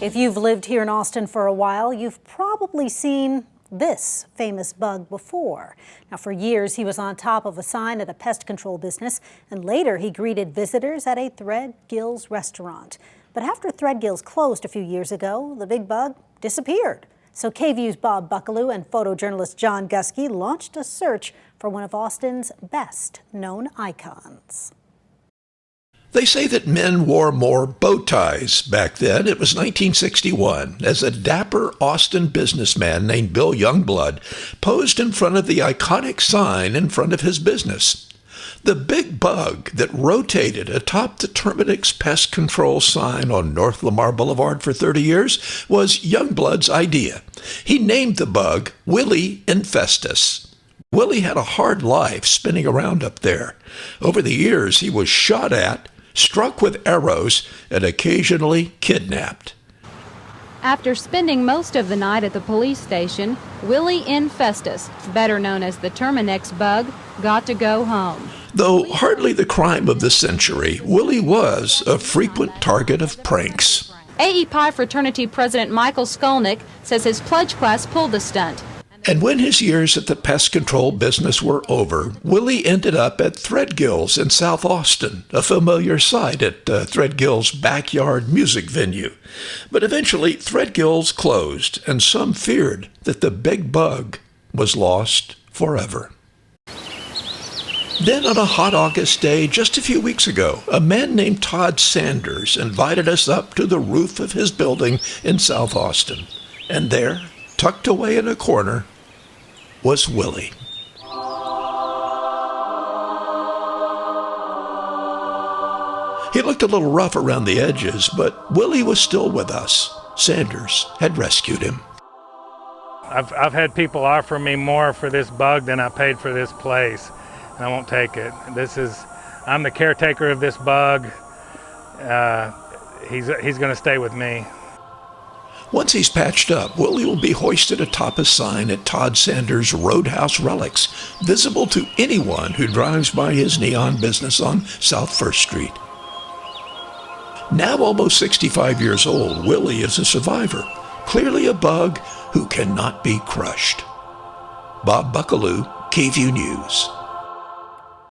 If you've lived here in Austin for a while, you've probably seen this famous bug before. Now, for years, he was on top of a sign at a pest control business, and later he greeted visitors at a Threadgill's restaurant. But after Threadgill's closed a few years ago, the big bug disappeared. So KVUE's Bob Buckaloo and photojournalist John Guskey launched a search for one of Austin's best-known icons. They say that men wore more bow ties back then. It was 1961, as a dapper Austin businessman named Bill Youngblood posed in front of the iconic sign in front of his business. The big bug that rotated atop the Terminix pest control sign on North Lamar Boulevard for 30 years was Youngblood's idea. He named the bug Willie N. Festus. Willie had a hard life spinning around up there. Over the years, he was shot at, struck with arrows, and occasionally kidnapped. After spending most of the night at the police station, Willie N. Festus, better known as the Terminix bug, got to go home. Though hardly the crime of the century, Willie was a frequent target of pranks. AE Pi fraternity president Michael Skolnick says his pledge class pulled the stunt. And when his years at the pest control business were over, Willie ended up at Threadgill's in South Austin, a familiar sight at Threadgill's backyard music venue. But eventually, Threadgill's closed, and some feared that the big bug was lost forever. Then on a hot August day just a few weeks ago, a man named Todd Sanders invited us up to the roof of his building in South Austin. And there, tucked away in a corner, was Willie. He looked a little rough around the edges, but Willie was still with us. Sanders had rescued him. I've had people offer me more for this bug than I paid for this place, and I won't take it. I'm the caretaker of this bug. He's going to stay with me. Once he's patched up, Willie will be hoisted atop a sign at Todd Sanders' Roadhouse Relics, visible to anyone who drives by his neon business on South 1st Street. Now almost 65 years old, Willie is a survivor, clearly a bug who cannot be crushed. Bob Buckaloo, KVUE News.